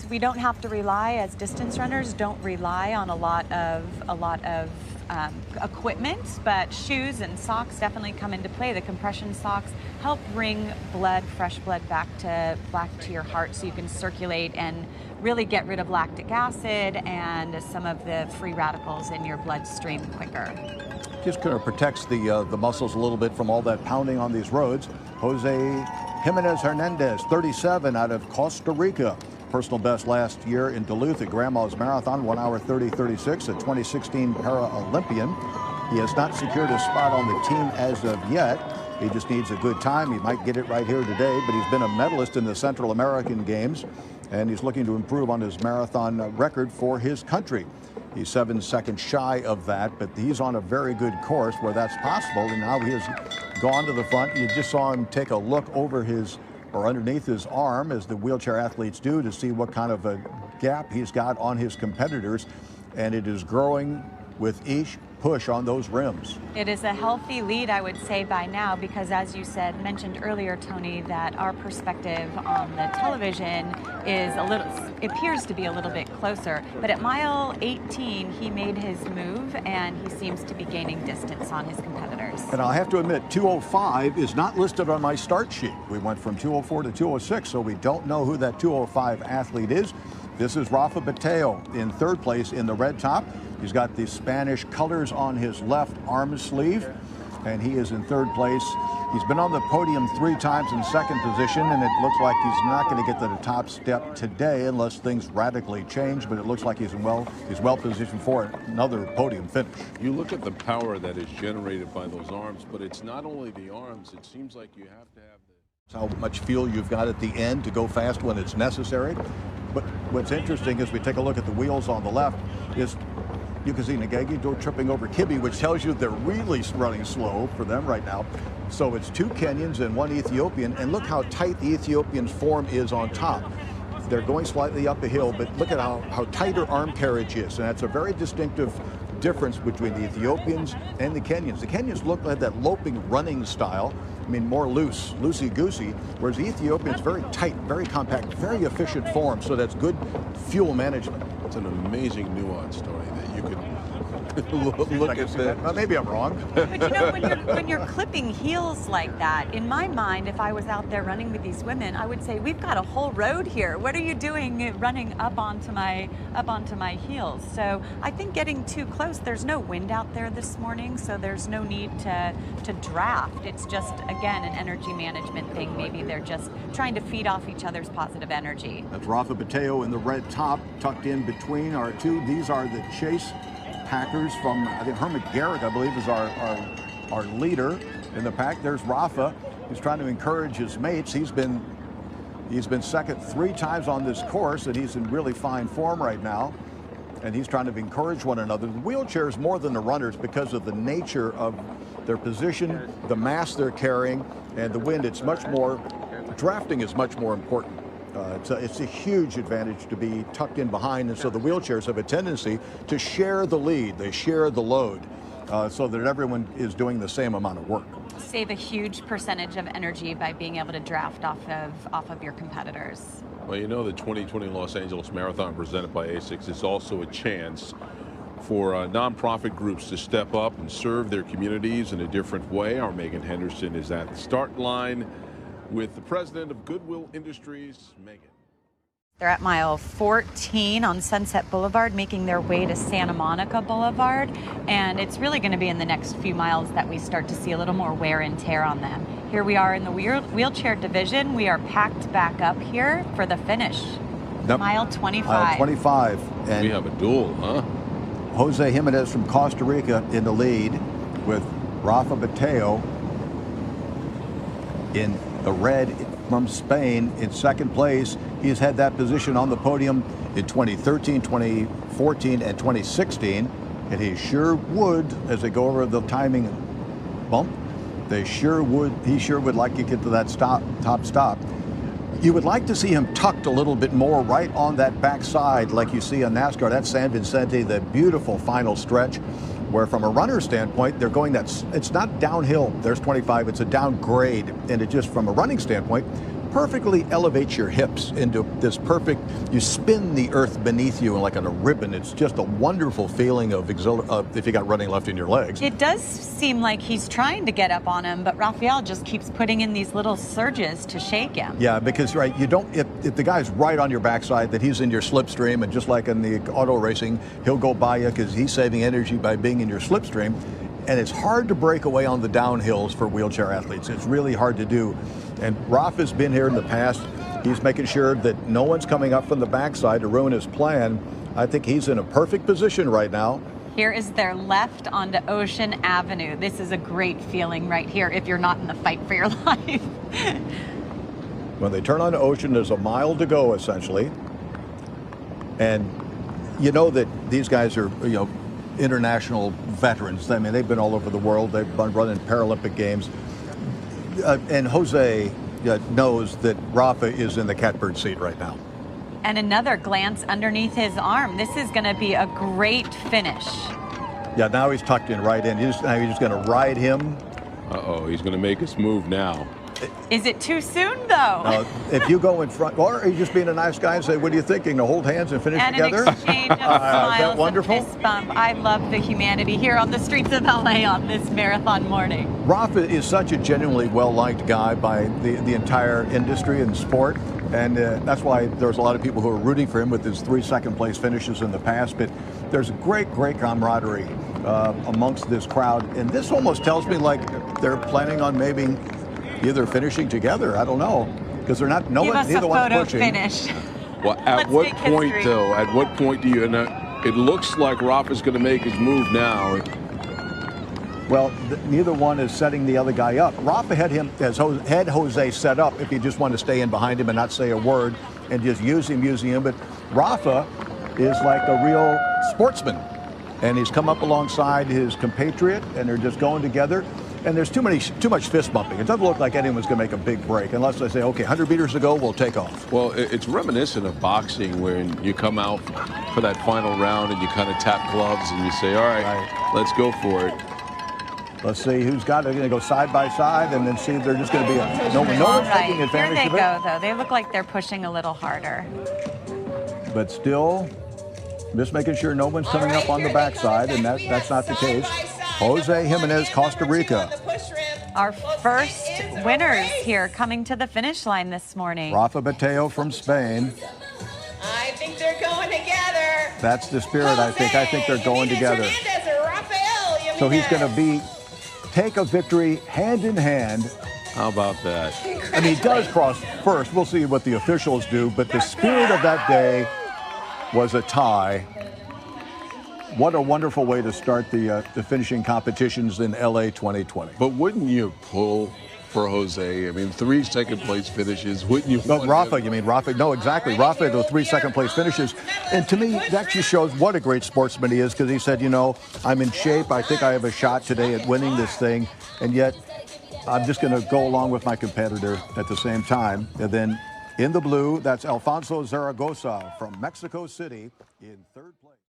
We don't have to rely, as distance runners, don't rely on a lot of equipment, but shoes and socks definitely come into play. The compression socks help bring fresh blood back to your heart, so you can circulate and really get rid of lactic acid and some of the free radicals in your bloodstream quicker. Just kind of protects the muscles a little bit from all that pounding on these roads. José Jiménez Hernandez, 37, out of Costa Rica. Personal best last year in Duluth at Grandma's Marathon, 1 hour 30:36, a 2016 Paralympian. He has not secured a spot on the team as of yet. He just needs a good time. He might get it right here today, but he's been a medalist in the Central American Games, and he's looking to improve on his marathon record for his country. He's 7 seconds shy of that, but he's on a very good course where that's possible, and now he has gone to the front. You just saw him take a look over or underneath his arm, as the wheelchair athletes do, to see what kind of a gap he's got on his competitors, and it is growing with each push on those rims. It is a healthy lead, I would say, by now, because as you mentioned earlier, Tony, that our perspective on the television appears to be a little bit closer. But at mile 18, he made his move, and he seems to be gaining distance on his competitors. And I have to admit, 2:05 is not listed on my start sheet. We went from 2:04 to 2:06, so we don't know who that 2:05 athlete is. This is Rafa Botello in third place in the red top. He's got the Spanish colors on his left arm sleeve, and he is in third place. He's been on the podium 3 times in second position, and it looks like he's not going to get to the top step today unless things radically change, but it looks like he's well positioned for another podium finish. You look at the power that is generated by those arms, but it's not only the arms. It seems like you have to have how much fuel you've got at the end to go fast when it's necessary. But what's interesting is we take a look at the wheels on the left is you can see Ngegi tripping over Kibi, which tells you they're really running slow for them right now. So it's 2 Kenyans and 1 Ethiopian, and look how tight the Ethiopian's form is on top. They're going slightly up a hill, but look at how tight her arm carriage is, and that's a very distinctive difference between the Ethiopians and the Kenyans. The Kenyans look like that loping running style, I mean more loosey-goosey, whereas the Ethiopian's very tight, very compact, very efficient form, so that's good fuel management. It's an amazing nuance, Tony, that you can look at that. Maybe I'm wrong. But you know, when you're clipping heels like that, in my mind, if I was out there running with these women, I would say, we've got a whole road here. What are you doing running up onto my heels? So I think getting too close, there's no wind out there this morning, so there's no need to draft. It's just, again, an energy management thing. Maybe they're just trying to feed off each other's positive energy. That's Rafa Botello in the red top, tucked in between our two. These are the Chase Packers from, I think, Hermit Garrick, I believe, is our leader in the pack. There's Rafa. He's trying to encourage his mates. He's been second 3 times on this course, and he's in really fine form right now. And he's trying to encourage one another. The wheelchairs more than the runners because of the nature of their position, the mass they're carrying, and the wind. It's much more, drafting is much more important. It's a huge advantage to be tucked in behind, and so the wheelchairs have a tendency to share the lead. They share the load so that everyone is doing the same amount of work. Save a huge percentage of energy by being able to draft off of your competitors. Well, you know, the 2020 Los Angeles Marathon presented by ASICS is also a chance for nonprofit groups to step up and serve their communities in a different way. Our Megan Henderson is at the start line with the president of Goodwill Industries, Megan. They're at mile 14 on Sunset Boulevard, making their way to Santa Monica Boulevard, and it's really going to be in the next few miles that we start to see a little more wear and tear on them. Here we are in the wheelchair division. We are packed back up here for the finish. Yep. Mile 25. Mile 25. And we have a duel, huh? José Jiménez from Costa Rica in the lead with Rafa Botello in the red from Spain in second place. He's had that position on the podium in 2013, 2014, and 2016. And he sure would, as they go over the timing bump, he sure would like to get to that top stop. You would like to see him tucked a little bit more right on that backside like you see on NASCAR. That's San Vicente, the beautiful final stretch, where from a runner standpoint, they're going it's not downhill. There's 25, it's a downgrade. And it just, from a running standpoint, perfectly elevates your hips into this perfect, you spin the earth beneath you like on a ribbon. It's just a wonderful feeling of if you got running left in your legs. It does seem like he's trying to get up on him, but Rafael just keeps putting in these little surges to shake him. Yeah, because right, you don't, if the guy's right on your backside, that he's in your slipstream, and just like in the auto racing, he'll go by you because he's saving energy by being in your slipstream. And it's hard to break away on the downhills for wheelchair athletes. It's really hard to do. And Rafa's been here in the past. He's making sure that no one's coming up from the backside to ruin his plan. I think he's in a perfect position right now. Here is their left onto Ocean Avenue. This is a great feeling right here if you're not in the fight for your life. When they turn onto Ocean, there's a mile to go, essentially. And you know that these guys are, international veterans. I mean, they've been all over the world. They've been running Paralympic Games. And Jose knows that Rafa is in the catbird seat right now. And another glance underneath his arm. This is going to be a great finish. Yeah, now he's tucked in right in. Now he's just going to ride him. Uh-oh, he's going to make his move now. Is it too soon, though? If you go in front, or are you just being a nice guy and say, what are you thinking, to hold hands and finish and together? An exchange of smiles, is that wonderful? A fist bump. I love the humanity here on the streets of LA on this marathon morning. Rafa is such a genuinely well-liked guy by the entire industry and sport. And that's why there's a lot of people who are rooting for him with his 3 second-place finishes in the past. But there's great camaraderie amongst this crowd. And this almost tells me like they're planning on maybe either finishing together. I don't know, because they're not. Neither one's pushing. Finish. Well, at what point, though? At what point do you? It looks like Rafa's going to make his move now. Well, neither one is setting the other guy up. Rafa had Jose set up if he just wanted to stay in behind him and not say a word and just using him. But Rafa is like a real sportsman, and he's come up alongside his compatriot, and they're just going together. And there's too much fist bumping. It doesn't look like anyone's going to make a big break unless they say, okay, 100 meters to go, we'll take off. Well, it's reminiscent of boxing when you come out for that final round and you kind of tap gloves and you say, all right. Let's go for it. Let's see who's got it. They're going to go side by side and then see if they're just going to be no one's taking advantage of it. Here they go, though. They look like they're pushing a little harder. But still, just making sure no one's coming up on the backside, and that's not the case. Jose Jimenez, Costa Rica. Our first winners here coming to the finish line this morning. Rafa Botello from Spain. I think they're going together. That's the spirit, I think. I think they're going together. So he's going to take a victory hand in hand. How about that? I mean, he does cross first. We'll see what the officials do, but the spirit of that day was a tie. What a wonderful way to start the finishing competitions in LA 2020. But wouldn't you pull for Jose? I mean, 3 second-place finishes. Wouldn't you? No, Rafa, you mean Rafa? No, exactly. Rafa, the 3 second-place finishes. And to me, that just shows what a great sportsman he is, because he said, I'm in shape. I think I have a shot today at winning this thing. And yet, I'm just going to go along with my competitor at the same time. And then in the blue, that's Alfonso Zaragoza from Mexico City in third.